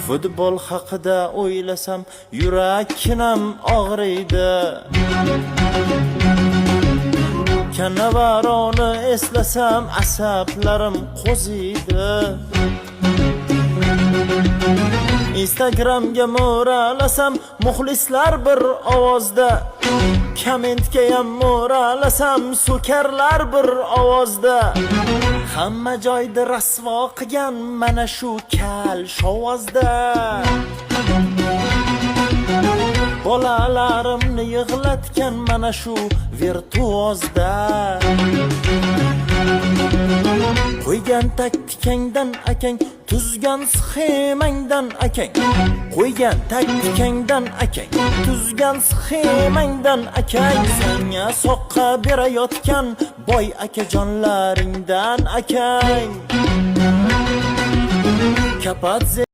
Futbol haqida o'ylasam yurakim og'riydi. Canavaroni eslasam asablarim qo'ziydi. Instagramga mo'ralasam muxlislar bir ovozda, kommentga ham mo'ralasam so'karlar bir ovozda. Hamma joyda rasvo qilgan mana shu kal shovozda. Bolalarimni yig'latgan mana shu virtuozda. Qo'ygan taktikangdan akang, tuzgan sxemangdan akang. Qo'ygan taktikangdan akang, tuzgan sxemangdan akang. Senga soqqa berayotgan boy akajonlaringdan akang. Kapadze